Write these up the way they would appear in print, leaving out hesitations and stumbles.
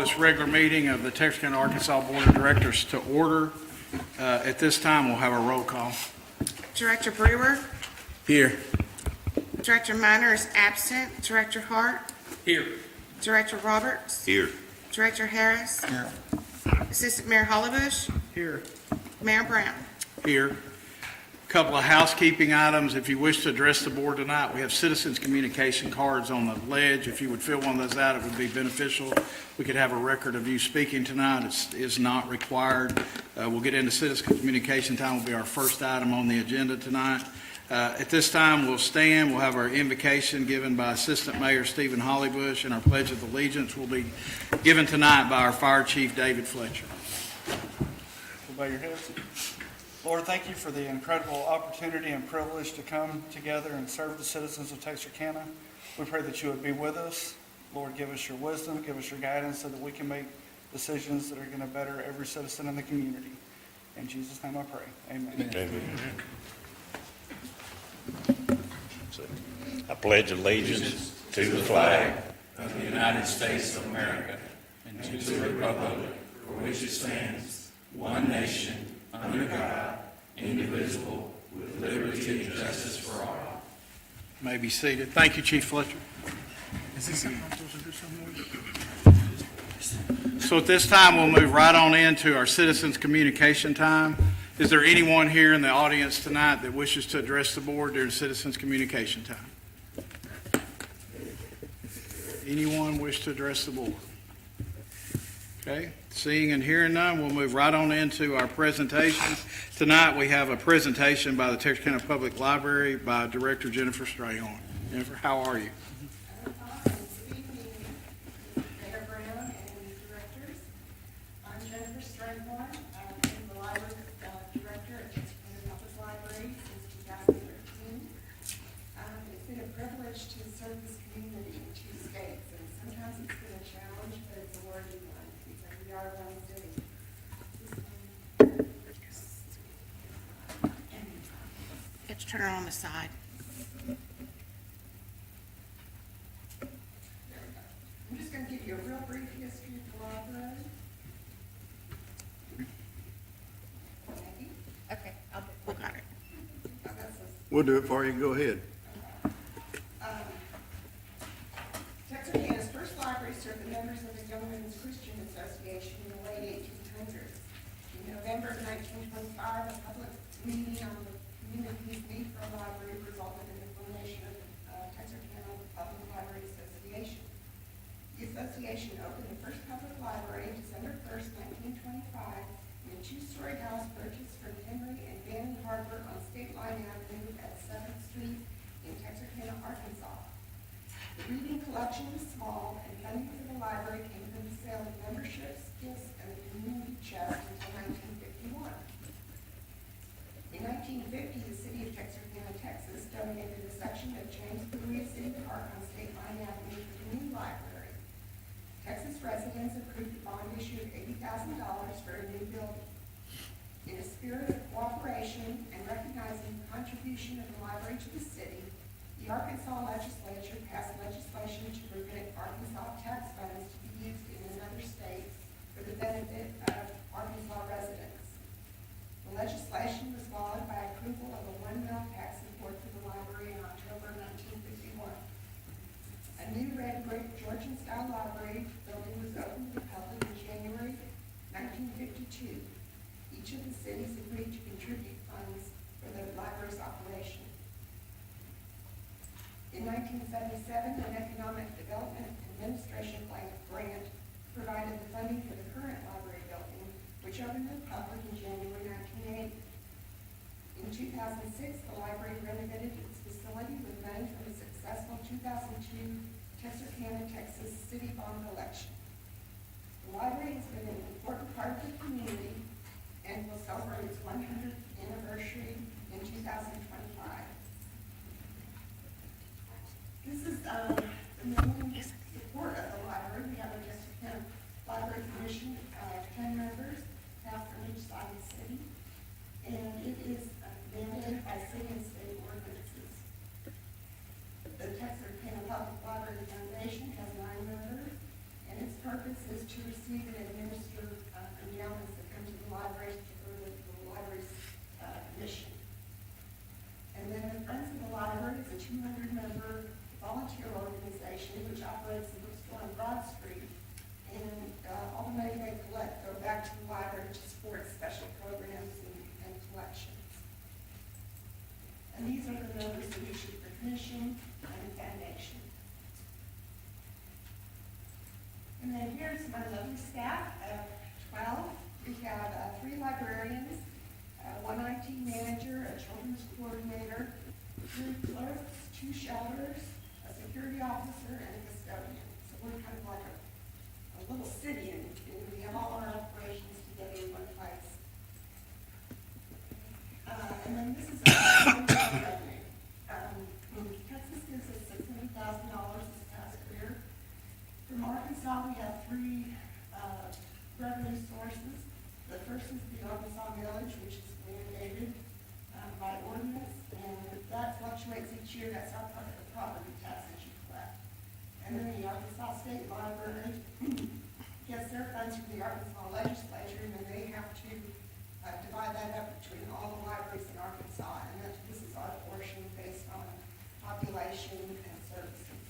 this regular meeting of the Texarkana, Arkansas Board of Directors to order. At this time, we'll have a roll call. Director Brewer. Here. Director Minor is absent. Director Hart. Here. Director Roberts. Here. Director Harris. Here. Assistant Mayor Hollybush. Here. Mayor Brown. Here. Couple of housekeeping items. If you wish to address the board tonight, we have citizens communication cards on the ledge. If you would fill one of those out, it would be beneficial. We could have a record of you speaking tonight. It is not required. We'll get into citizen communication time. Will be our first item on the agenda tonight. At this time, we'll stand. We'll have our invocation given by Assistant Mayor Stephen Hollybush, and our Pledge of Allegiance will be given tonight by our Fire Chief David Fletcher. Bow your heads. Lord, thank you for the incredible opportunity and privilege to come together and serve the citizens of Texarkana. We pray that you would be with us. Lord, give us your wisdom, give us your guidance so that we can make decisions that are going to better every citizen in the community. In Jesus' name I pray. Amen. Amen. I pledge allegiance to the flag of the United States of America and to the republic for which it stands, one nation, under God, indivisible, with liberty and justice for all. You may be seated. Thank you, Chief Fletcher. So at this time, we'll move right on into our citizens communication time. Is there anyone here in the audience tonight that wishes to address the board during citizens communication time? Anyone wish to address the board? Okay, seeing and hearing none, we'll move right on into our presentation. Tonight, we have a presentation by the Texarkana Public Library by Director Jennifer Strayhorn. Jennifer, how are you? Good evening, Mayor Brown and directors. I'm Jennifer Strayhorn. I'm the library director at Texarkana Public Library since 2013. It's been a privilege to serve this community in 2 states, and sometimes it's been a challenge, but it's a worthy one because we are one city. You have to turn it on the side. I'm just going to give you a real brief history of the library. Maggie? Okay, we got it. Oh, that's a We'll do it for you. Go ahead. Texarkana's first library served the members of the Young Women's Christian Association in the late 1800s. In November of 1925, a public meeting on the community's need for a library resulted in the formation of the Texarkana Public Library Association. The association opened the first public library December 1st, 1925, in a 2-story house purchased from Henry and Fanny Harbor on State Line Avenue at 7th Street in Texarkana, Arkansas. The reading collection was small, and funding for the library came from the sale of memberships, gifts, and the community chest until 1951. In 1950, the city of Texarkana, Texas, donated a section of James Berea City Park on State Line Avenue for the new library. Texas residents approved a bond issue of $80,000 for a new building. In a spirit of cooperation and recognizing the contribution of the library to the city, the Arkansas legislature passed legislation to prevent Arkansas tax funds to be used in another state for the benefit of Arkansas residents. The legislation was followed by approval of a $1 million tax support for the library in October 1951. A new red brick Georgian-style library building was opened to the public in January 1952. Each of the cities agreed to contribute funds for the library's operation. In 1977, an Economic Development Administration grant provided the funding for the current library building, which opened to the public in January 1980. In 2006, the library renovated its facility with money from the successful 2002 Texarkana, Texas City Bond Election. The library has been an important part of the community and will celebrate its 100th anniversary in 2025. This is the main support of the library. We have a Texarkana Library Commission of 10 members, half from each side of the city, and it is mandated by city and state ordinances. The Texarkana Public Library Foundation has 9 members, and its purpose is to receive and administer endowments that come to the library, particularly the library's mission. And then the Friends of the Library is a 200-member volunteer organization which operates the bookstore on Broad Street. And all the money they collect go back to the library to support special programs and collections. And these are the members of each of the commission and foundation. And then here's my lovely staff of 12. We have 3 librarians, 1 IT manager, a children's coordinator, 3 clerks, 2 shelters, a security officer, and a custodian. So we're kind of like a little city, and we have all our operations together in one place. And then this is our revenue. Texas gives us $600,000 this past year. From Arkansas, we have 3 revenue sources. The first is the Arkansas millage, which is mandated by ordinance, and that fluctuates each year. That's our part of the property tax that you collect. And then the Arkansas State Library gets their funds from the Arkansas legislature, and then they have to divide that up between all the libraries in Arkansas. And this is our portion based on population and services.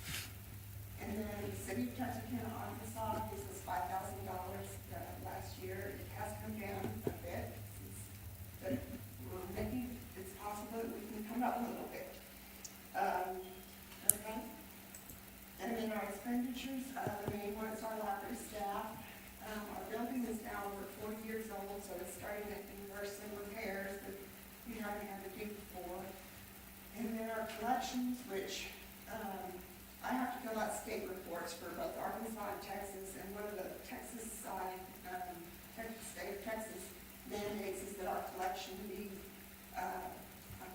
And then the city of Texarkana, Arkansas gives us $5,000 last year. It has come down a bit, but maybe it's possible that we can come up a little bit. Okay. And then our expenditures, the main one is our library staff. Our building is now over 40 years old, so it's starting to incur some repairs that we haven't had to do before. And then our collections, which I have to fill out state reports for both Arkansas and Texas, and one of the Texas side, state of Texas mandates is that our collection be, I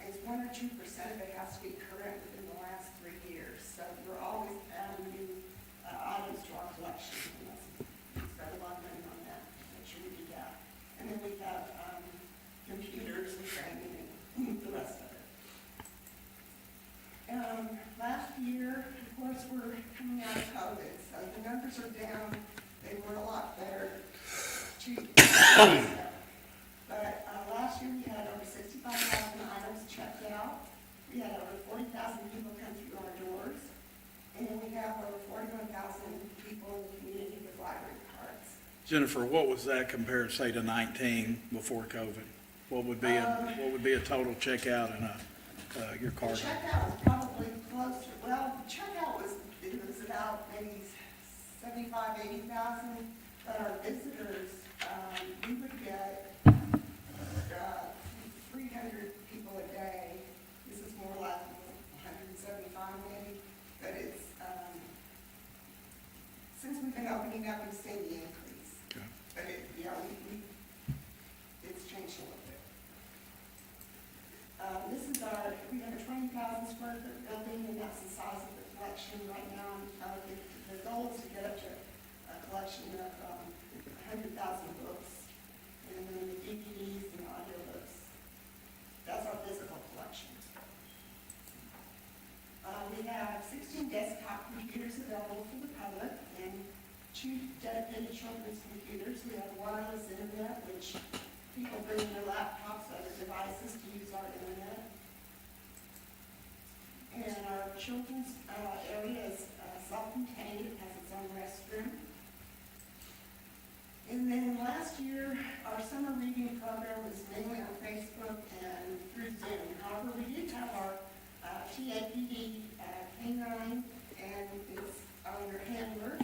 think it's 1 or 2% of it has to be current within the last 3 years. So we're always adding new items to our collection, and we spend a lot of money on that, to make sure we do that. And then we have computers and training and the rest of it. Last year, of course, we're coming out of COVID, so the numbers are down. They were a lot better 2 years ago. But last year, we had over 65,000 items checked out. We had over 40,000 people come through our doors. And we have over 41,000 people in the community with library cards. Jennifer, what was that compared, say, to 19 before COVID? What would be a total checkout and your The card? checkout was probably closer, well, the checkout was about maybe 75, 80,000, but our visitors, we would get 300 people a day. This is more like 175 maybe, but it's, since we've been opening up, we've seen the increase. Okay. But it's changed a little bit. This is we have a 20,000 square foot building, and that's the size of the collection right now. The goal is to get up to a collection of 100,000 books, and then the DVDs and audiobooks. That's our physical collection. We have 16 desktop computers available for the public, and 2 dedicated children's computers. We have wireless internet, which people bring their laptops or other devices to use our internet. And our children's area is self-contained, it has its own restroom. And then last year, our summer reading program was mainly on Facebook and through Zoom. However, we did have our TAPD K9 and its owner handler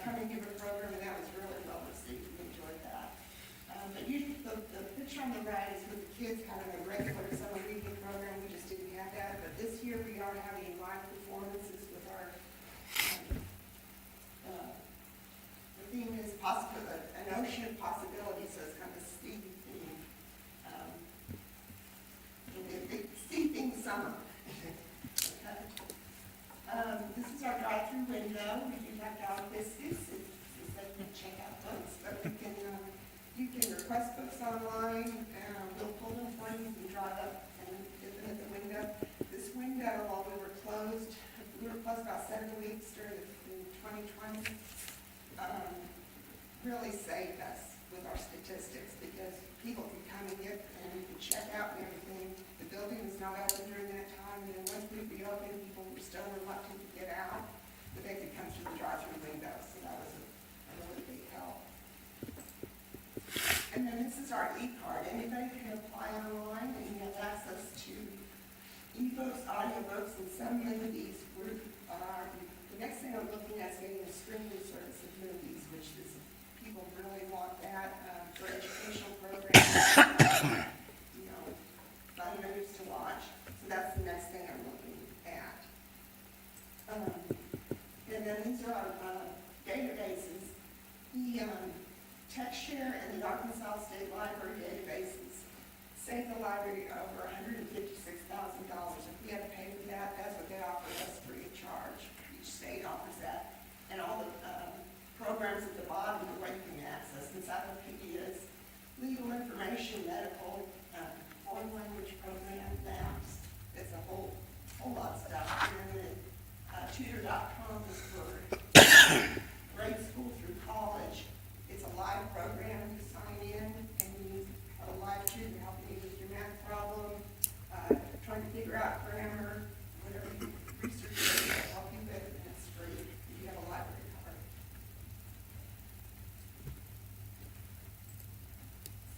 come and give a program, and that was really well received. We enjoyed that. But usually the picture on the right is with the kids having a regular summer reading program. We just didn't have that. But this year we are having live performances with our, the theme is an ocean of possibilities, so it's kind of a sea theme. Sea theme summer. This is our drive-through window. We do have dog biscuits. It's they can check out books, but you can request books online, and we'll pull them for you. You can drive up and get them at the window. This window, while we were closed about 7 weeks during 2020. really saved us with our statistics because people can come and get, and we can check out and everything. The building was not open during that time, and then once we reopened, people were still reluctant to get out, but they could come through the drive-through window, so that was a really big help. And then this is our e-card. Anybody can apply online, and you have access to e-books, audiobooks, and some movies. The next thing I'm looking at is getting a streaming service of movies, which is, people really want that for educational programs, you know, fun movies to watch. So that's the next thing I'm looking at. And then these are our databases. The TechShare and the Arkansas State Library databases saved the library over $156,000. If we had to pay for that, that's what they offer us free of charge. Each state offers that. And all the programs at the bottom are where you can access encyclopedias, legal information, medical, foreign language program, maps. It's a whole lot of stuff. And then tutor.com is for grade school through college. It's a live program. You sign in and you have a live tutor helping you with your math problem, trying to figure out grammar, whatever you research will help you with, and it's free if you have a library card.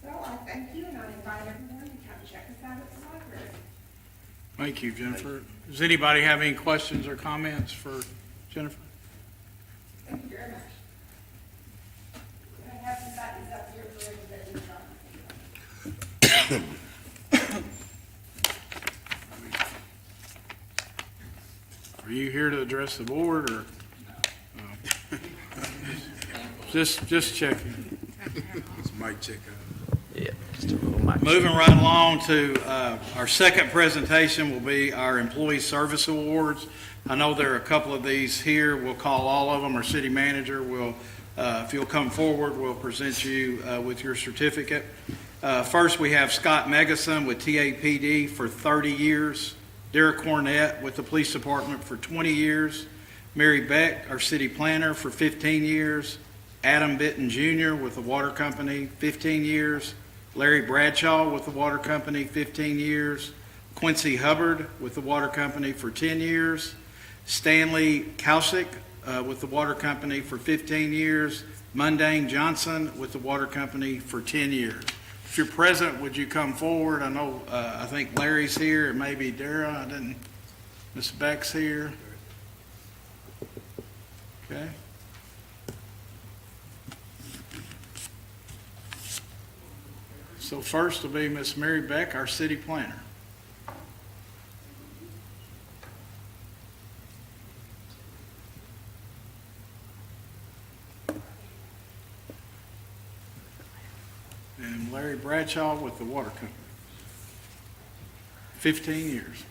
So I thank you, and I invite everyone to come check us out at the library. Thank you, Jennifer. Does anybody have any questions or comments for Jennifer? Thank you very much. I have some buttons up here for everybody to sign. Are you here to address the board, or? No. Just checking. Mic check. Yeah, just a little mic. Moving right along to our second presentation will be our Employee Service Awards. I know there are a couple of these here. We'll call all of them. Our city manager will, if you'll come forward, we'll present you with your certificate. First, we have Scott Megason with TAPD for 30 years. Derek Cornett with the Police Department for 20 years. Mary Beck, our city planner, for 15 years. Adam Bitton Jr. with the Water Company, 15 years. Larry Bradshaw with the Water Company, 15 years. Quincy Hubbard with the Water Company for 10 years. Stanley Kausick with the Water Company for 15 years. Mundane Johnson with the Water Company for 10 years. If you're present, would you come forward? I know, I think Larry's here, and maybe Dara, I didn't, Ms. Beck's here. Okay. So first will be Miss Mary Beck, our city planner. And Larry Bradshaw with the Water Company. 15 years.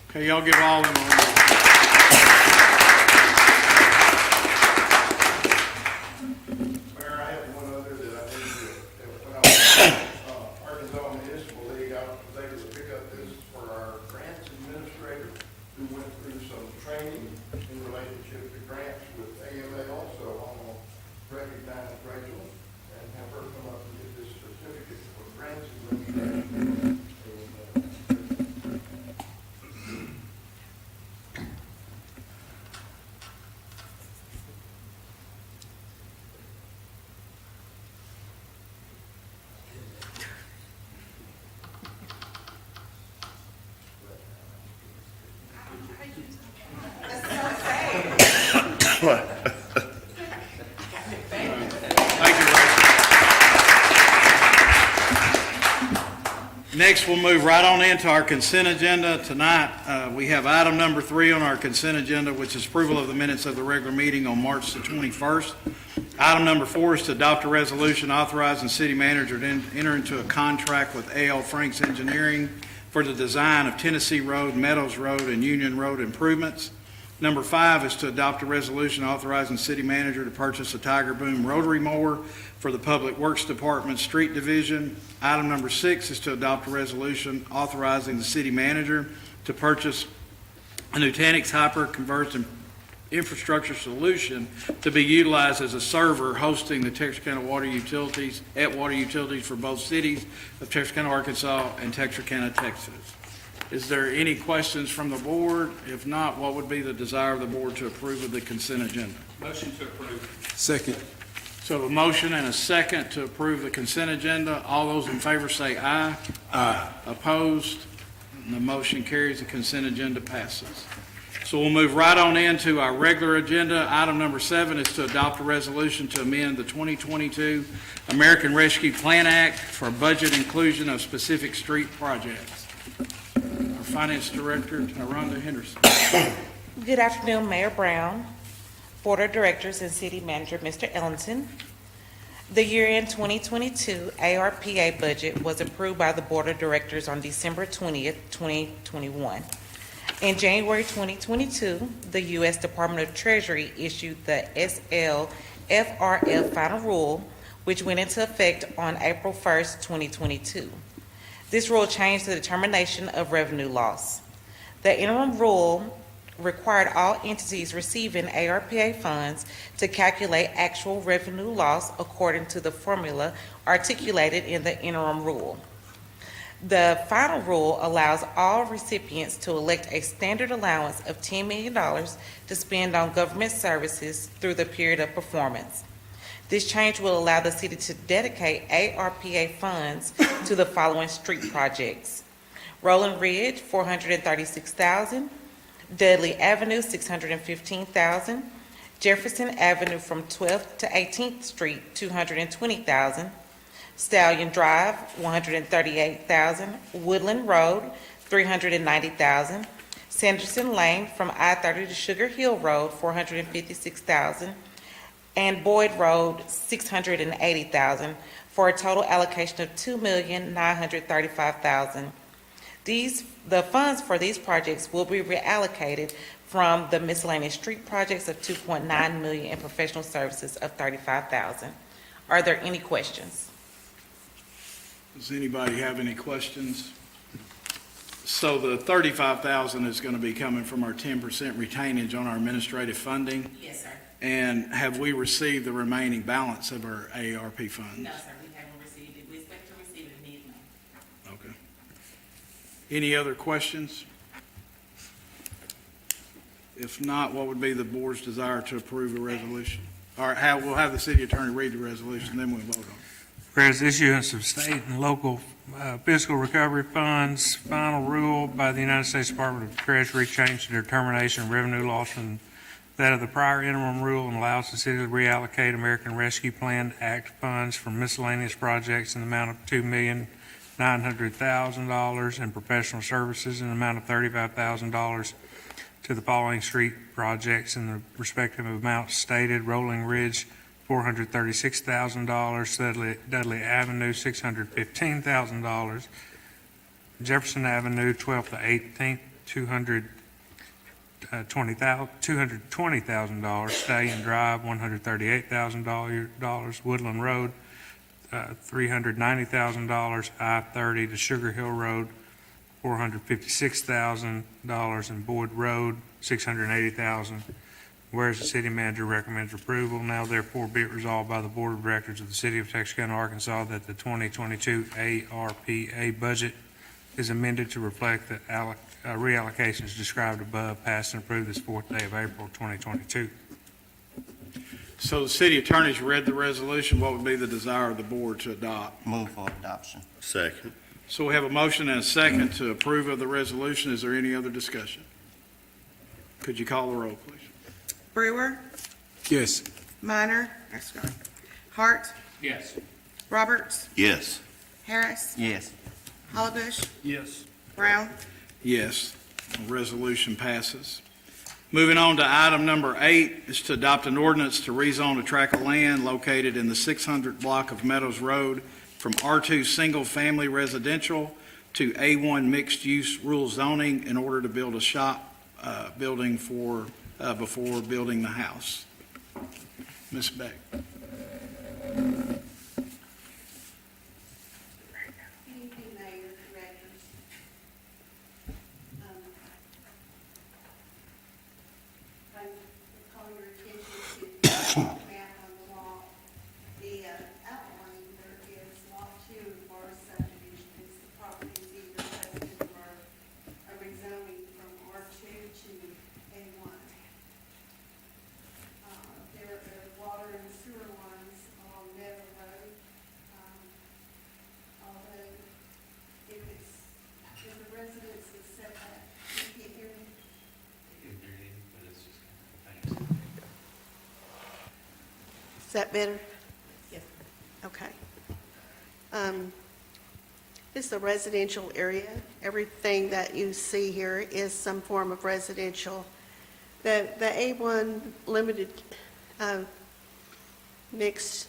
Okay, y'all give all of them a round. Mayor, I have one other that I need to, when I was Arkansas Municipal League, I was able to pick up this for our grants administrator who went through some training in relationship to grants with AMA also. I'm going to recognize Rachel and have her come up and get this certificate for grants administration. Thank you, Rachel. Next, we'll move right on into our consent agenda. Tonight, we have item number 3 on our consent agenda, which is approval of the minutes of the regular meeting on March the 21st. Item number 4 is to adopt a resolution authorizing city manager to enter into a contract with A.L. Franks Engineering for the design of Tennessee Road, Meadows Road, and Union Road improvements. Number 5 is to adopt a resolution authorizing city manager to purchase a Tiger Boom rotary mower for the Public Works Department Street Division. Item number 6 is to adopt a resolution authorizing the city manager to purchase a Nutanix hyper-converged infrastructure solution to be utilized as a server hosting the Texarkana water utilities, water utilities for both cities of Texarkana, Arkansas and Texarkana, Texas. Is there any questions from the board? If not, what would be the desire of the board to approve of the consent agenda? Motion to approve. Second. So a motion and a second to approve the consent agenda. All those in favor say aye. Aye. Opposed? The motion carries. The consent agenda passes. So we'll move right on into our regular agenda. Item number 7 is to adopt a resolution to amend the 2022 American Rescue Plan Act for budget inclusion of specific street projects. Our Finance Director, Rhonda Henderson. Good afternoon, Mayor Brown, Board of Directors, and City Manager, Mr. Ellington. The year-end 2022 ARPA budget was approved by the Board of Directors on December 20th, 2021. In January 2022, the U.S. Department of Treasury issued the SLFRF Final Rule, which went into effect on April 1st, 2022. This rule changed the determination of revenue loss. The interim rule required all entities receiving ARPA funds to calculate actual revenue loss according to the formula articulated in the interim rule. The final rule allows all recipients to elect a standard allowance of $10 million to spend on government services through the period of performance. This change will allow the city to dedicate ARPA funds to the following street projects: Rolling Ridge, $436,000; Dudley Avenue, $615,000; Jefferson Avenue from 12th to 18th Street, $220,000; Stallion Drive, $138,000; Woodland Road, $390,000; Sanderson Lane from I-30 to Sugar Hill Road, $456,000; and Boyd Road, $680,000, for a total allocation of $2,935,000. The funds for these projects will be reallocated from the miscellaneous street projects of $2.9 million and professional services of $35,000. Are there any questions? Does anybody have any questions? So the $35,000 is going to be coming from our 10% retainage on our administrative funding. Yes, sir. And have we received the remaining balance of our ARP funds? No, sir, we haven't received it. We expect to receive it immediately. Okay. Any other questions? If not, what would be the board's desire to approve a resolution? All right, we'll have the city attorney read the resolution, then we'll vote on it. Whereas the issuance of state and local fiscal recovery funds, final rule by the United States Department of Treasury changed the determination of revenue loss from that of the prior interim rule and allows the city to reallocate American Rescue Plan Act funds from miscellaneous projects in the amount of $2,900,000 and professional services in the amount of $35,000 to the following street projects in the respective amounts stated: Rolling Ridge, $436,000; Dudley Avenue, $615,000; Jefferson Avenue, 12th to 18th, $220,000; Stallion Drive, $138,000; Woodland Road, $390,000; I-30 to Sugar Hill Road, $456,000; and Boyd Road, $680,000. Whereas the city manager recommends approval, now therefore be it resolved by the Board of Directors of the City of Texarkana, Arkansas, that the 2022 ARPA budget is amended to reflect the reallocations described above, passed and approved this 4th day of April 2022. So the city attorney's read the resolution. What would be the desire of the board to adopt? Move for adoption. Second. So we have a motion and a second to approve of the resolution. Is there any other discussion? Could you call the roll, please? Brewer, Yes. Minor, Hart, Yes. Roberts, Yes. Harris, Yes. Hollabush, Yes. Yes. Brown. The resolution passes. Moving on to item number 8 is to adopt an ordinance to rezone a tract of land located in the 600 block of Meadows Road from R2 Single Family Residential to A1 Mixed Use Rural Zoning in order to build a shop building before building the house. Ms. Beck. Good evening, Mayor, Directors. I'm map on the wall, the outline, there is lot 2 for subdivision. It's the properties either listed for a rezoning from R2 to A1. There are water and sewer lines along Meadows Road. Although if the residence is set back, you can't hear me. Is that better? Yes. Okay. This is a residential area. Everything that you see here is some form of residential. The A1 limited, mixed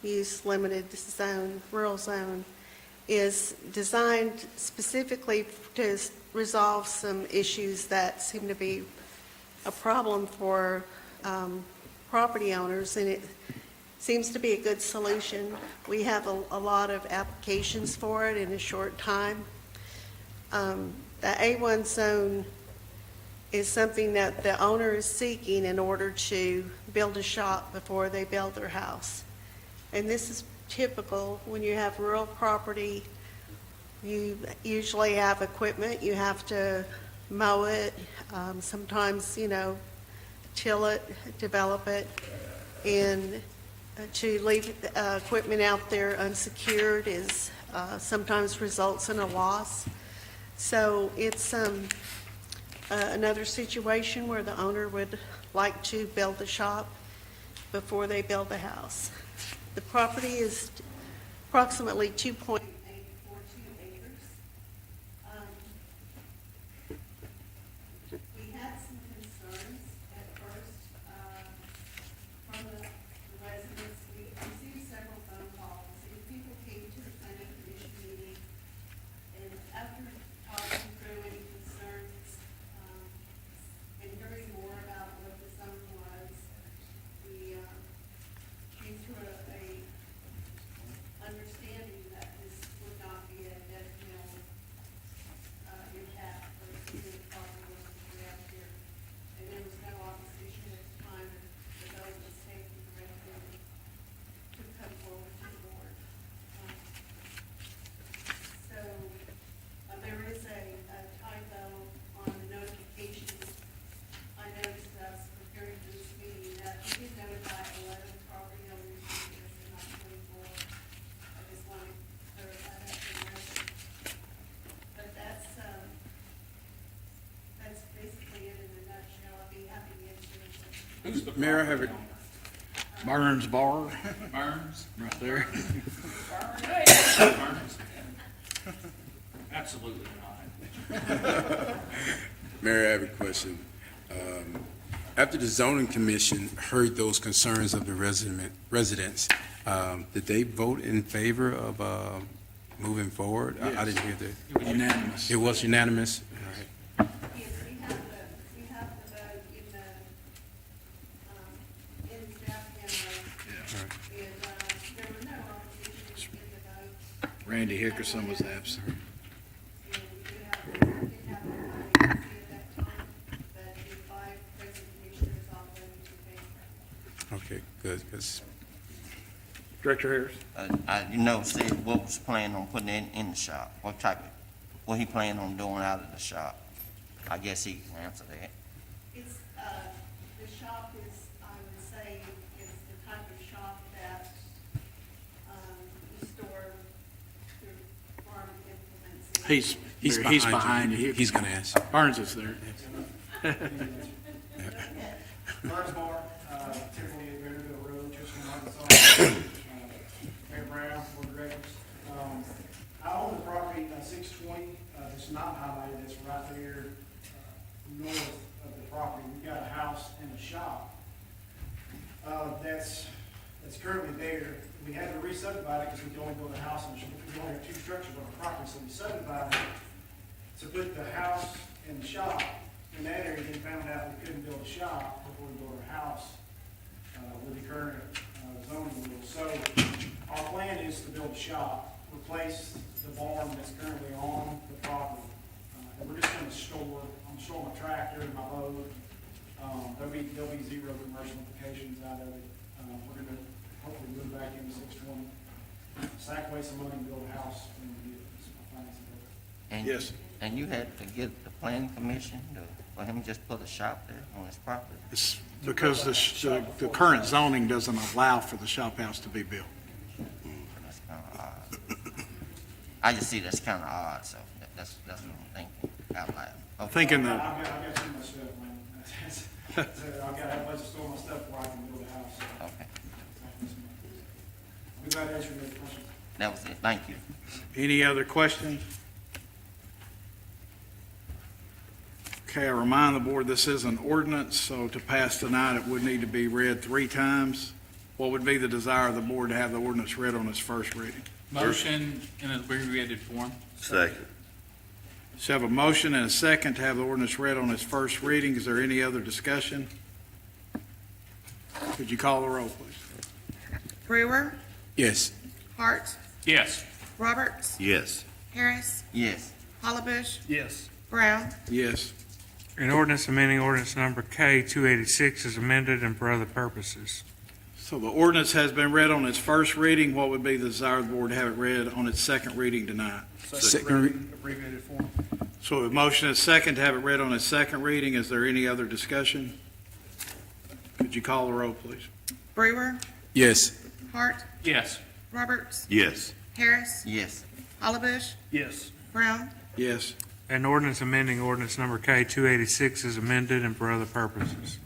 use limited zone, rural zone, is designed specifically to resolve some issues that seem to be a problem for property owners, and it seems to be a good solution. We have a lot of applications for it in a short time. The A1 zone is something that the owner is seeking in order to build a shop before they build their house. And this is typical when you have rural property. You usually have equipment, you have to mow it, sometimes, till it, develop it, and to leave equipment out there unsecured is sometimes results in a loss. So it's another situation where the owner would like to build a shop before they build the house. The property is approximately 2.842 acres. We had some concerns at first from the residents. We received several phone calls, and people came to the planning commission meeting, and after talking through any concerns and hearing more about what the zone was, we came to a understanding that this would not be a detrimental impact for the city property around here. And there was no opposition at the time the vote was taken directly to come forward to the board. So there is a typo on the notifications. I noticed us preparing for this meeting that we did notify 11 property owners in this and not 24. I just want to clarify that for the record. But that's basically it in a nutshell. I'd be happy to answer any questions. Who's the Mayor, I have property a Burns Bar owner? Burns? right there. Burns? Absolutely not. Mayor, I have a question. After the zoning commission heard those concerns of the residents, did they vote in favor of moving forward? I didn't hear that. Unanimous. It was unanimous? All right. Yes, we have the vote in staff memo, and there were no opposition in the vote. Randy Hickerson was absent. And we did have the money at that time, but the 5 present commissioners all voted in favor. Okay, good, because Director Harris? Said what was planned on putting in the shop, what he planned on doing out of the shop. I guess he can answer that. It's, the shop is, I would say, is the type of shop that, you store your farm implements in. He's behind you. He's going to answer. Burns is there. Burns Bar, 1048 Vanderbilt Road, Chestnut, Arkansas. Mayor Brown, Board of Directors. I own the property, 620, it's not highlighted, it's right there north of the property. We've got a house and a shop that's currently there. We had to re-subdivide it because we could only build a house and we only have 2 structures on the property, so we subdivided it to put the house and the shop in that area, then found out we couldn't build a shop before we built our house with the current zoning rules. So our plan is to build a shop, replace the barn that's currently on the property. And we're just gonna store, I'm storing my tractor and my boat, There'll be zero commercial implications out of it. We're gonna hopefully move back into 620, sack away some money and build a house and get some financing. And- Yes. And you had to get the planning commission for him to just put a shop there on his property? It's because the current zoning doesn't allow for the shop house to be built. That's kind of odd. I just see that's kind of odd, so that's what I'm thinking out loud. Okay. Thinking that, I've got too much stuff, man. I've got to have a place to store my stuff where I can build a house. So Okay, I'll be glad to answer those questions. that was it. Thank you. any other questions? Okay, I remind the board, this is an ordinance, so to pass tonight, it would need to be read 3 times. What would be the desire of the board to have the ordinance read on its first reading? Motion in an abbreviated form. Second. So I have a motion and a second to have the ordinance read on its first reading. Is there any other discussion? Could you call the roll, please? Brewer, Yes. Hart, Yes. Roberts, Yes. Harris, Yes. Hollabush, Yes. Brown, Yes. An ordinance amending ordinance number K 286 is amended and for other purposes. So the ordinance has been read on its first reading. What would be the desire of the board to have it read on its second reading tonight? Second reading, abbreviated form. So a motion is second to have it read on its second reading. Is there any other discussion? Could you call the roll, please? Brewer, Yes. Hart, Yes. Roberts, Yes. Harris, Yes. Hollabush, Yes. Brown, Yes. An ordinance amending ordinance number K 286 is amended and for other purposes.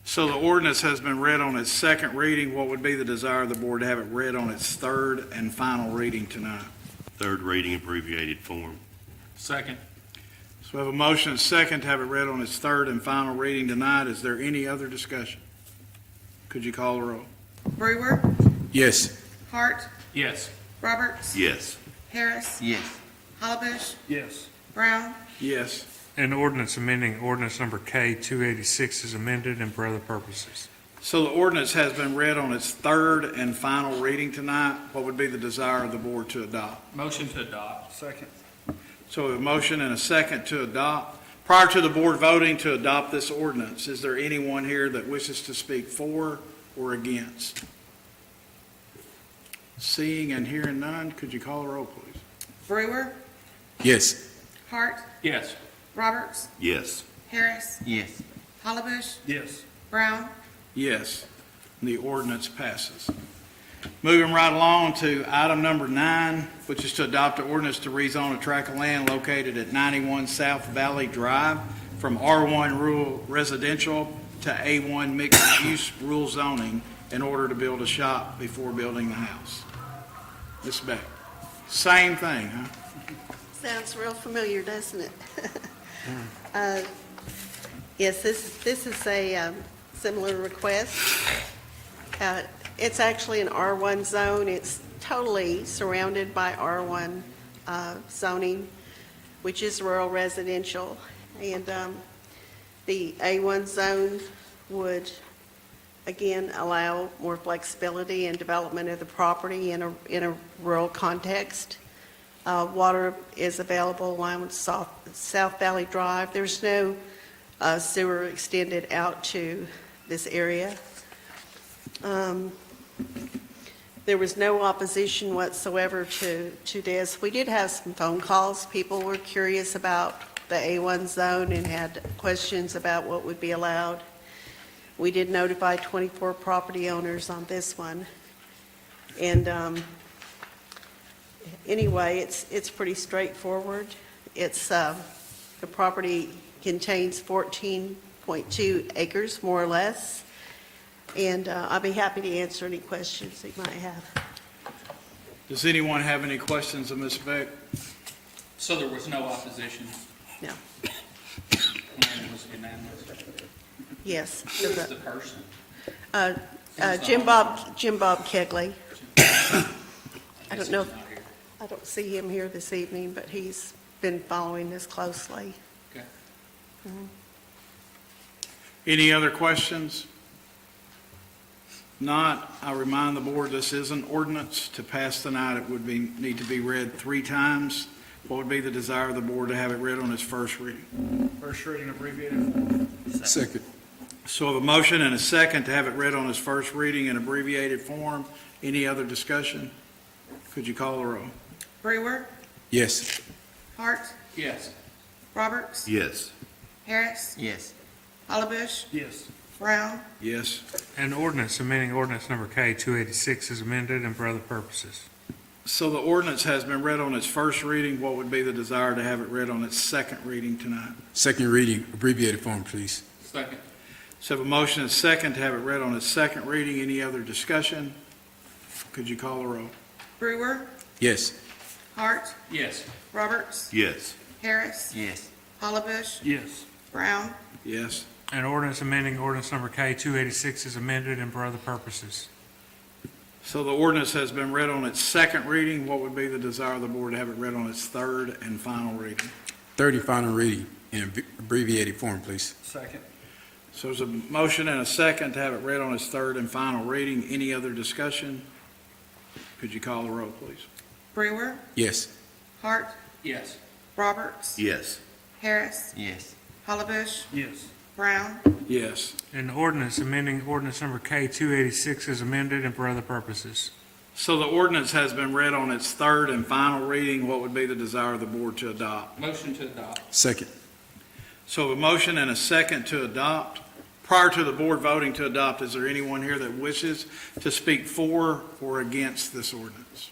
So the ordinance has been read on its second reading. What would be the desire of the board to have it read on its third and final reading tonight? Third reading abbreviated form. Second. So we have a motion and a second to have it read on its third and final reading tonight. Is there any other discussion? Could you call the roll? Brewer, Yes. Hart, Yes. Roberts, Yes. Harris, Yes. Hollabush, Yes. Brown, Yes. An ordinance amending ordinance number K 286 is amended and for other purposes. So the ordinance has been read on its third and final reading tonight. What would be the desire of the board to adopt? Motion to adopt. Second. So we have a motion and a second to adopt. Prior to the board voting to adopt this ordinance, is there anyone here that wishes to speak for or against? Seeing and hearing none, could you call the roll, please? Brewer, Yes. Hart, Yes. Roberts, Yes. Harris, Yes. Hollabush, Yes. Brown, Yes, the ordinance passes. Moving right along to item number 9, which is to adopt an ordinance to rezone a tract of land located at 91 South Valley Drive from R1 rural residential to A1 mixed-use rural zoning in order to build a shop before building the house. Ms. Beck, same thing, huh? Sounds real familiar, doesn't it? Yes, this is a similar request. It's actually an R1 zone. It's totally surrounded by R1 zoning, which is rural residential. And the A1 zone would, again, allow more flexibility and development of the property in a rural context. Water is available along with South Valley Drive. There's no sewer extended out to this area. There was no opposition whatsoever to this. We did have some phone calls. People were curious about the A1 zone and had questions about what would be allowed. We did notify 24 property owners on this one. And anyway, it's pretty straightforward. It's, the property contains 14.2 acres, more or less. And I'll be happy to answer any questions that you might have. Does anyone have any questions of Ms. Beck? So there was no opposition? No. And it was unanimous? Yes. Who is the person? Jim Bob Kegley. I don't know, He's not here. I don't see him here this evening, but he's been following this closely. Okay. Any other questions? Not, I remind the board, this is an ordinance. To pass tonight, it would need to be read 3 times. What would be the desire of the board to have it read on its first reading? First reading, abbreviated form. Second. So I have a motion and a second to have it read on its first reading in abbreviated form. Any other discussion? Could you call the roll? Brewer, Yes. Hart, Yes. Roberts, Yes. Harris, Yes. Hollowbush, Yes. Brown, Yes. An ordinance amending ordinance number K 286 is amended and for other purposes. So the ordinance has been read on its first reading. What would be the desire to have it read on its second reading tonight? Second reading, abbreviated form, please. Second. So I have a motion and a second to have it read on its second reading. Any other discussion? Could you call the roll? Brewer, Yes. Hart, Yes. Roberts, Yes. Harris, Yes. Hollowbush, Yes. Brown, Yes. An ordinance amending ordinance number K 286 is amended and for other purposes. So the ordinance has been read on its second reading. What would be the desire of the board to have it read on its third and final reading? Third and final reading in abbreviated form, please. Second. So there's a motion and a second to have it read on its third and final reading. Any other discussion? Could you call the roll, please? Brewer, Yes. Hart, Yes. Roberts, Yes. Harris, Yes. Hollowbush, Yes. Brown, Yes. An ordinance amending ordinance number K 286 is amended and for other purposes. So the ordinance has been read on its third and final reading. What would be the desire of the board to adopt? Motion to adopt. Second. So a motion and a second to adopt. Prior to the board voting to adopt, is there anyone here that wishes to speak for or against this ordinance?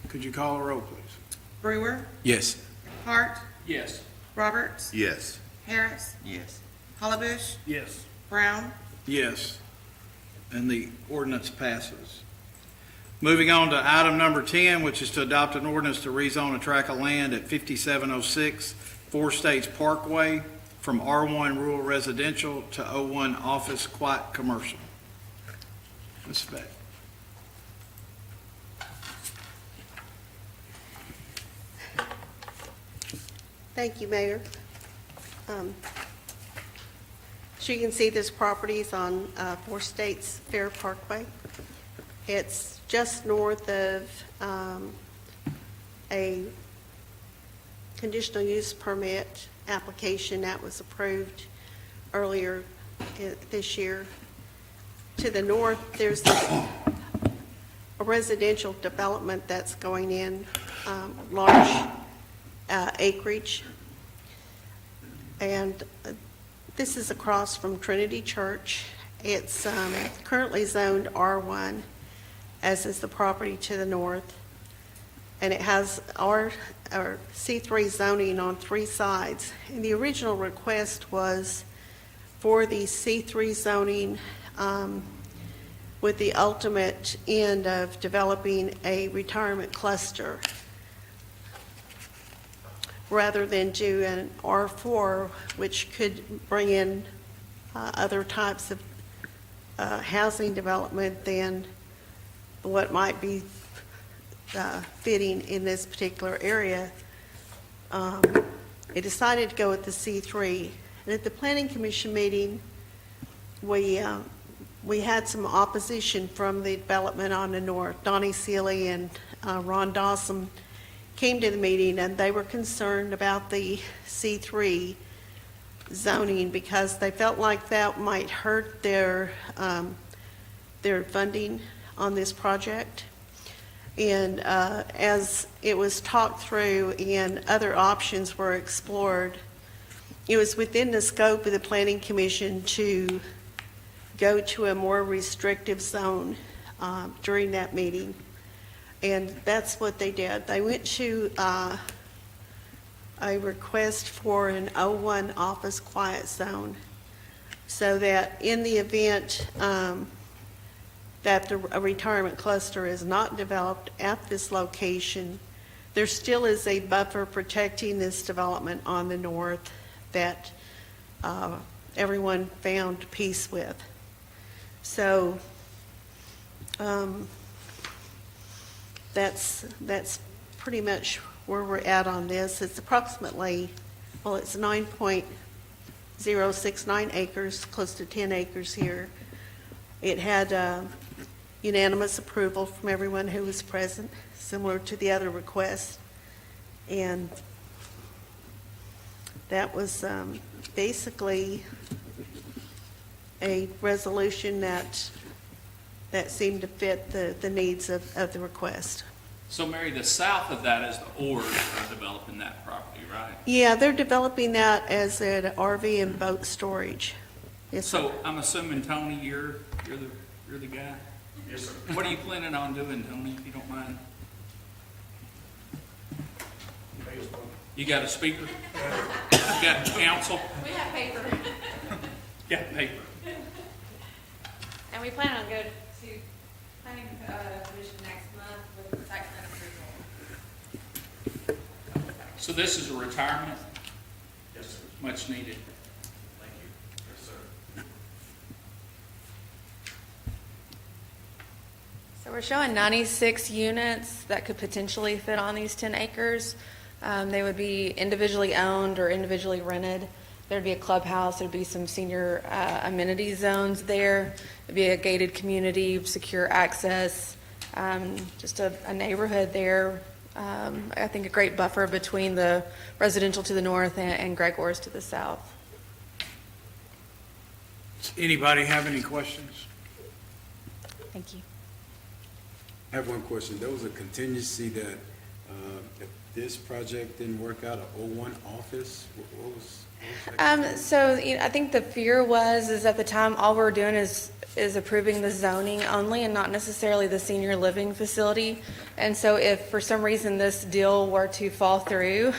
Could you call the roll, please? Brewer, Yes. Hart, Yes. Roberts, Yes. Harris, Yes. Hollowbush, Yes. Brown, Yes. And the ordinance passes. Moving on to item number 10, which is to adopt an ordinance to rezone a tract of land at 5706 Four States Parkway from R1 Rural Residential to O1 Office Quiet Commercial. Ms. Beck. Thank you, Mayor. As you can see, this property is on Four States Fair Parkway. It's just north of a conditional use permit application that was approved earlier this year. To the north, there's a residential development that's going in, large acreage. And this is across from Trinity Church. It's currently zoned R1, as is the property to the north. And it has our C3 zoning on three sides. And the original request was for the C3 zoning with the ultimate end of developing a retirement cluster, rather than do an R4, which could bring in other types of housing development than what might be fitting in this particular area. It decided to go with the C3. And at the Planning Commission meeting, we had some opposition from the development on the north. Donnie Seeley and Ron Dawson came to the meeting, and they were concerned about the C3 zoning because they felt like that might hurt their funding on this project. And as it was talked through and other options were explored, it was within the scope of the Planning Commission to go to a more restrictive zone during that meeting. And that's what they did. They went to a request for an O1 office quiet zone, so that in the event that a retirement cluster is not developed at this location, there still is a buffer protecting this development on the north that everyone found peace with. So that's pretty much where we're at on this. It's approximately, well, it's 9.069 acres, close to 10 acres here. It had unanimous approval from everyone who was present, similar to the other requests. And That was basically a resolution that seemed to fit the needs of the request. So Mary, the south of that is the Orrs are developing that property, right? Yeah, they're developing that as an RV and boat storage. Yes, sir. So I'm assuming, Tony, you're the guy? Yes, sir. What are you planning on doing, Tony, if you don't mind? You got a speaker? You got counsel? We have paper, Got paper. and we plan on going to planning commission next month with site plan approval. So this is a retirement? Yes, sir. Much needed. Thank you. Yes, sir. So we're showing 96 units that could potentially fit on these 10 acres. They would be individually owned or individually rented. There'd be a clubhouse, there'd be some senior amenity zones there. It'd be a gated community, secure access, just a neighborhood there. I think a great buffer between the residential to the north and Gregor's to the south. Anybody have any questions? Thank you. I have one question. There was a contingency that if this project didn't work out, a 01 office, what was that? So I think the fear is at the time, all we're doing is approving the zoning only and not necessarily the senior living facility. And so if for some reason this deal were to fall through,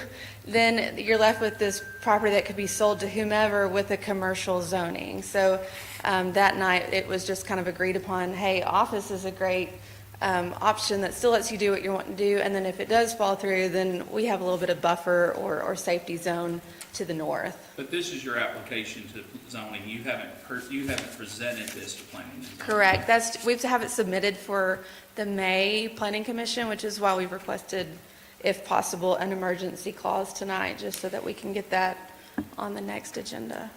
then you're left with this property that could be sold to whomever with a commercial zoning. So that night, it was just kind of agreed upon, hey, office is a great option that still lets you do what you want to do. And then if it does fall through, then we have a little bit of buffer or safety zone to the north. But this is your application to zoning. You haven't presented this to planning and zoning. Correct. We have to have it submitted for the May Planning Commission, which is why we've requested, if possible, an emergency clause tonight, just so that we can get that on the next agenda.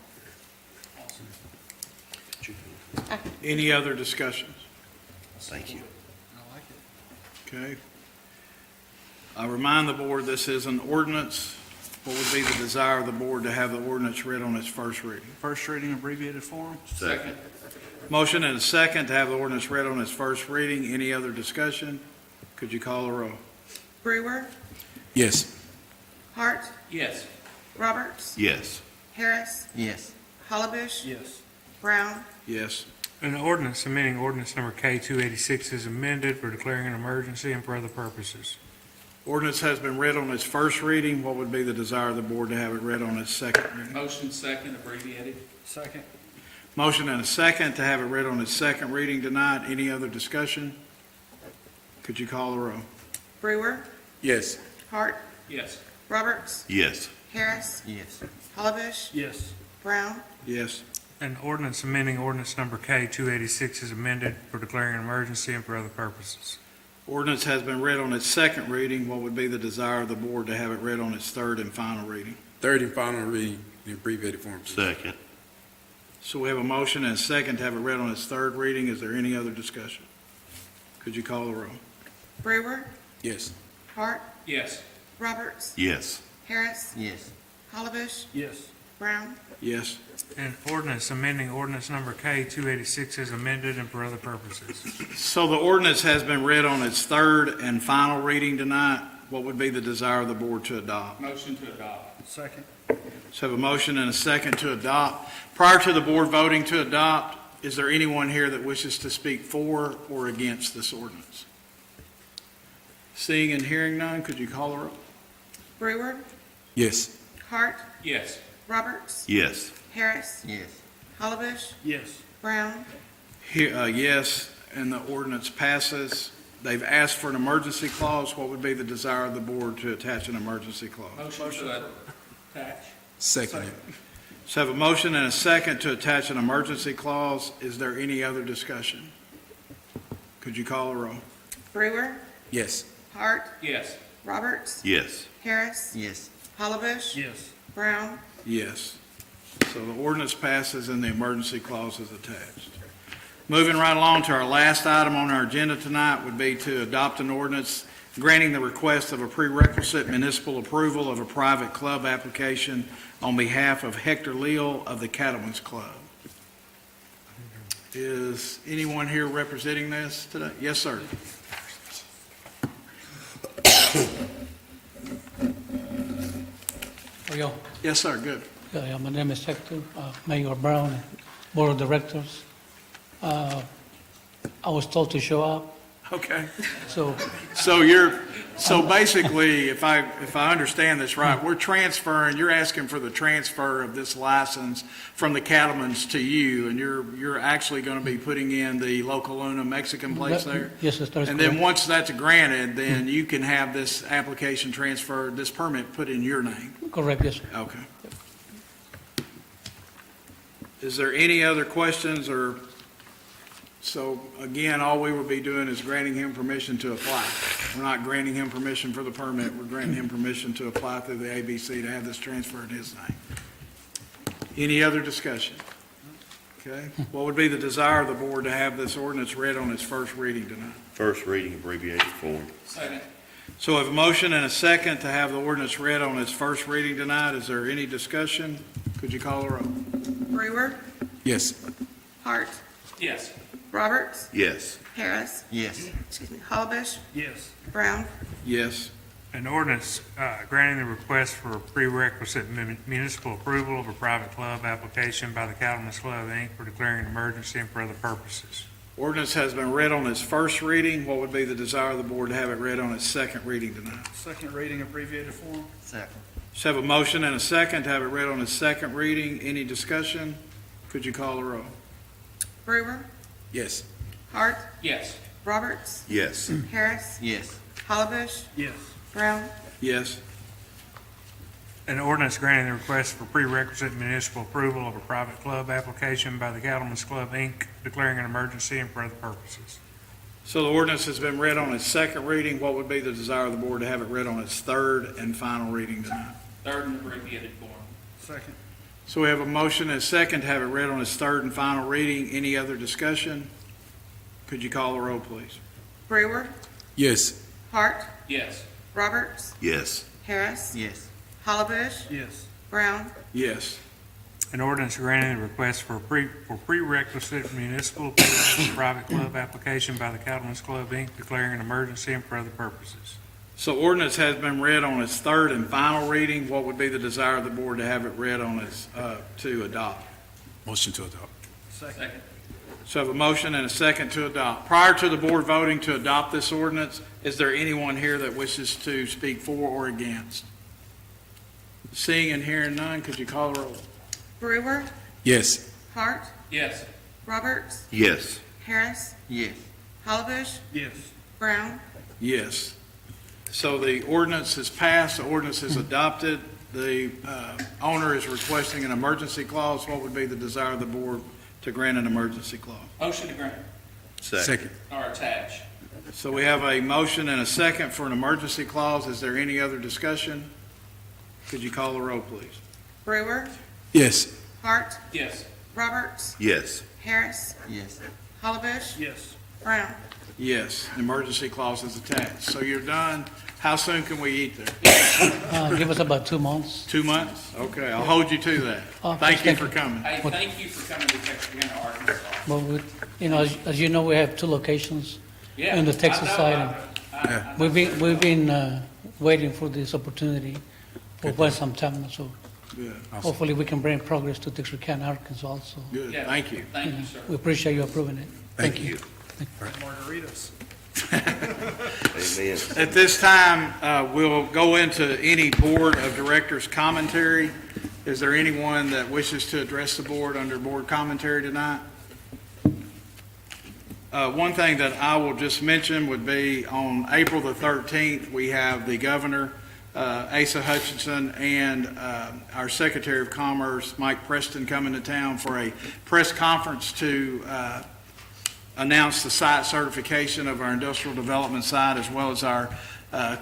Any other discussions? Thank you. Okay. I remind the board, this is an ordinance. What would be the desire of the board to have the ordinance read on its first reading? First reading abbreviated form. Second. Motion and a second to have the ordinance read on its first reading. Any other discussion? Could you call the roll? Brewer, Yes. Hart, Yes. Roberts, Yes. Harris, Yes. Hollabush, Yes. Brown, Yes. An ordinance amending ordinance number K 286 is amended for declaring an emergency and for other purposes. Ordinance has been read on its first reading. What would be the desire of the board to have it read on its second reading? Motion second, abbreviated. Second. Motion and a second to have it read on its second reading tonight. Any other discussion? Could you call the roll? Brewer, Yes. Hart, Yes. Roberts, Yes. Harris, Yes. Hollabush, Yes. Brown, Yes. An ordinance amending ordinance number K 286 is amended for declaring an emergency and for other purposes. Ordinance has been read on its second reading. What would be the desire of the board to have it read on its third and final reading? Third and final reading in abbreviated form, please. Second. So we have a motion and a second to have it read on its third reading. Is there any other discussion? Could you call the roll? Brewer, Yes. Hart, Yes. Roberts, Yes. Harris, Yes. Hollabush, Yes. Brown, Yes. An ordinance amending ordinance number K 286 is amended and for other purposes. So the ordinance has been read on its third and final reading tonight. What would be the desire of the board to adopt? Motion to adopt. Second. So have a motion and a second to adopt. Prior to the board voting to adopt, is there anyone here that wishes to speak for or against this ordinance? Seeing and hearing none, could you call the roll? Brewer, Yes. Hart, Yes. Roberts, Yes. Harris, Yes. Hollabush, Yes. Brown, Yes, and the ordinance passes. They've asked for an emergency clause. What would be the desire of the board to attach an emergency clause? Motion to attach. Second. So have a motion and a second to attach an emergency clause. Is there any other discussion? Could you call the roll? Brewer, Yes. Hart, Yes. Roberts, Yes. Harris, Yes. Hollabush, Yes. Brown, Yes. So the ordinance passes and the emergency clause is attached. Moving right along to our last item on our agenda tonight would be to adopt an ordinance granting the request of a prerequisite municipal approval of a private club application on behalf of Hector Leal of the Cattlemen's Club. Is anyone here representing this today? Yes, sir. Yeah, Yes, sir, good. yeah, my name is Hector, Mayor Brown, Board of Directors. I was told to show up, Okay. so, So basically, if I understand this right, you're asking for the transfer of this license from the Cattlemen's to you, and you're actually going to be putting in the Local Luna Mexican place there? yes, that is And then correct. once that's granted, then you can have this application transferred, this permit put in your name? Correct, yes, sir. Okay. Is there any other questions or, so again, all we would be doing is granting him permission to apply. We're not granting him permission for the permit, we're granting him permission to apply through the ABC to have this transferred in his name. Any other discussion? Okay, what would be the desire of the board to have this ordinance read on its first reading tonight? First reading, abbreviated form. Second. So we have a motion and a second to have the ordinance read on its first reading tonight. Is there any discussion? Could you call the roll? Brewer, Yes. Hart, Yes. Roberts, Yes. Harris, Yes. excuse me, Hollabash, Yes. Brown, Yes. An ordinance granting the request for prerequisite municipal approval of a private club application by the Cattlemen's Club, Inc. for declaring an emergency and for other purposes. Ordinance has been read on its first reading. What would be the desire of the board to have it read on its second reading tonight? Second reading, abbreviated form. Second. So have a motion and a second to have it read on its second reading. Any discussion? Could you call the roll? Brewer, Yes. Hart, Yes. Roberts, Yes. Harris, Yes. Hollabash, Yes. Brown, Yes. An ordinance granting the request for prerequisite municipal approval of a private club application by the Cattlemen's Club, Inc., declaring an emergency and for other purposes. So the ordinance has been read on its second reading. What would be the desire of the board to have it read on its third and final reading tonight? Third and abbreviated form. Second. So we have a motion and a second to have it read on its third and final reading. Any other discussion? Could you call the roll, please? Brewer, Yes. Hart, Yes. Roberts, Yes. Harris, Yes. Hollabash, Yes. Brown, Yes. An ordinance granting the request for prerequisite municipal approval of a private club application by the Cattlemen's Club, Inc., declaring an emergency and for other purposes. So ordinance has been read on its third and final reading. What would be the desire of the board to have it read on its, to adopt? Motion to adopt. Second. So I have a motion and a second to adopt. Prior to the board voting to adopt this ordinance, is there anyone here that wishes to speak for or against? Seeing and hearing none, could you call the roll? Brewer, Yes. Hart, Yes. Roberts, Yes. Harris, Yes. Hollabash, Yes. Brown, Yes. So the ordinance is passed, the ordinance is adopted. The owner is requesting an emergency clause. What would be the desire of the board to grant an emergency clause? Motion to grant Second. or attach. So we have a motion and a second for an emergency clause. Is there any other discussion? Could you call the roll, please? Brewer, Yes. Hart, Yes. Roberts, Yes. Harris, Yes. Hollabash, Yes. Brown. Yes, an emergency clause is attached. So you're done. How soon can we eat there? Give us about 2 months. 2 months? Okay, I'll hold you to that. Thank you for coming. Hey, thank you for coming to Texarkana, Arkansas. But, as you know, we have 2 locations Yeah. in the Texas I know side. about it. I know. We've been waiting for this opportunity for quite some time now, so Good, hopefully we can bring progress to Texarkana, Arkansas also. good. Yeah. Thank you. Thank you, sir. We appreciate you approving it. Thank you. Margaritas. Amen. At this time, we'll go into any Board of Directors commentary. Is there anyone that wishes to address the board under board commentary tonight? One thing that I will just mention would be on April the 13th, we have the governor, Asa Hutchinson, and our Secretary of Commerce, Mike Preston, coming to town for a press conference to announce the site certification of our industrial development site, as well as our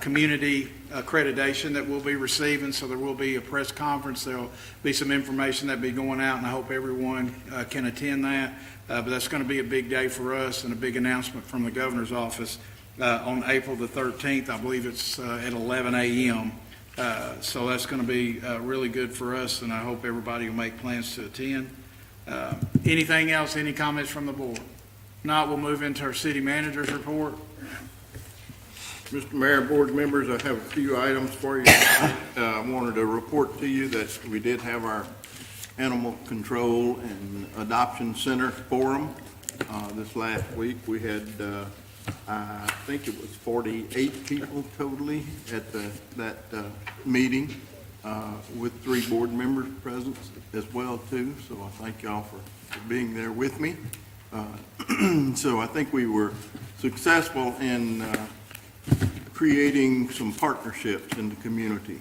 community accreditation that we'll be receiving. So there will be a press conference. There'll be some information that'll be going out, and I hope everyone can attend that. But that's going to be a big day for us and a big announcement from the governor's office on April the 13th. I believe it's at 11 a.m. So that's going to be really good for us, and I hope everybody will make plans to attend. Anything else, any comments from the board? Not, we'll move into our city manager's report. Mr. Mayor, board members, I have a few items for you. I wanted to report to you that we did have our Animal Control and Adoption Center Forum this last week. We had, I think it was 48 people totally at that meeting, with 3 board members present as well too. So I thank y'all for being there with me. So I think we were successful in creating some partnerships in the community.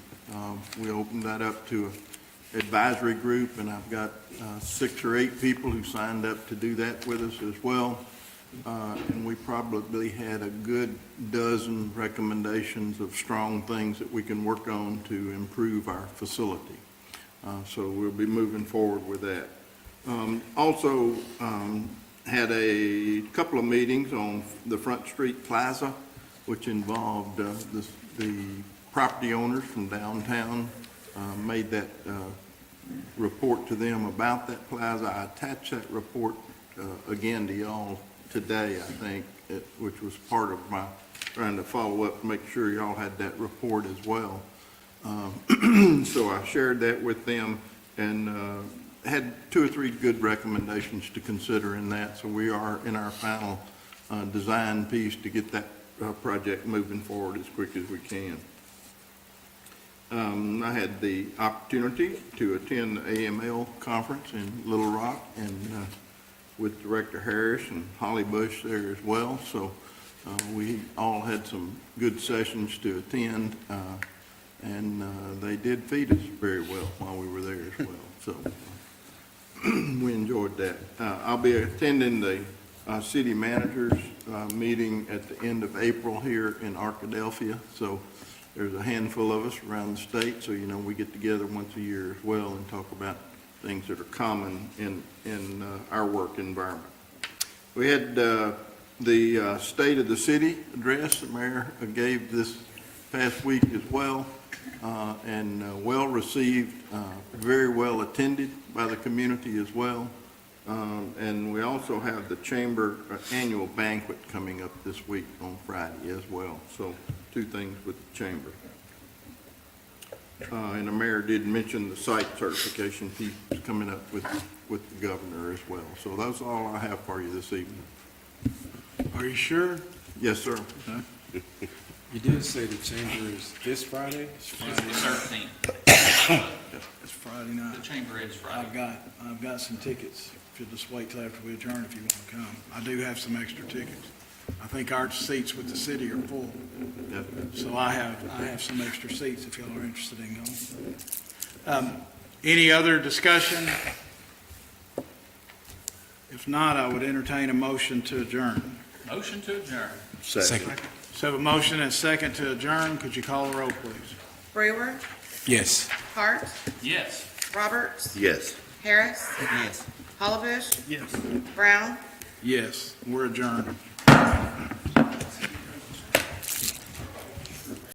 We opened that up to an advisory group, and I've got 6 or 8 people who signed up to do that with us as well. And we probably had a good dozen recommendations of strong things that we can work on to improve our facility. So we'll be moving forward with that. Also, had a couple of meetings on the Front Street Plaza, which involved the property owners from downtown. Made that report to them about that plaza. I attached that report again to y'all today, I think, which was part of my trying to follow up, make sure y'all had that report as well. So I shared that with them and had 2 or 3 good recommendations to consider in that. So we are in our final design piece to get that project moving forward as quick as we can. I had the opportunity to attend the AML conference in Little Rock and with Director Harris and Holly Bush there as well. So we all had some good sessions to attend, and they did feed us very well while we were there as well. So we enjoyed that. I'll be attending the city managers meeting at the end of April here in Arkadelphia. So there's a handful of us around the state, so we get together once a year as well and talk about things that are common in our work environment. We had the State of the City address the mayor gave this past week as well, and well received, very well attended by the community as well. And we also have the Chamber annual banquet coming up this week on Friday as well. So 2 things with the Chamber. And the mayor did mention the site certification piece coming up with the governor as well. So that's all I have for you this evening. Are you sure? Yes, sir. You did say the chamber is this Friday? It's the 13th. It's Friday night. The chamber is Friday. I've got some tickets. If you'll just wait till after we adjourn if you want to come. I do have some extra tickets. I think our seats with the city are full. Yep. So I have some extra seats if y'all are interested in going. Any other discussion? If not, I would entertain a motion to adjourn. Motion to adjourn. Second. So a motion and second to adjourn. Could you call the roll, please? Brewer, Yes. Hart, Yes. Roberts, Yes. Harris, Yes. Hollabush, Yes. Brown, Yes, we're adjourned.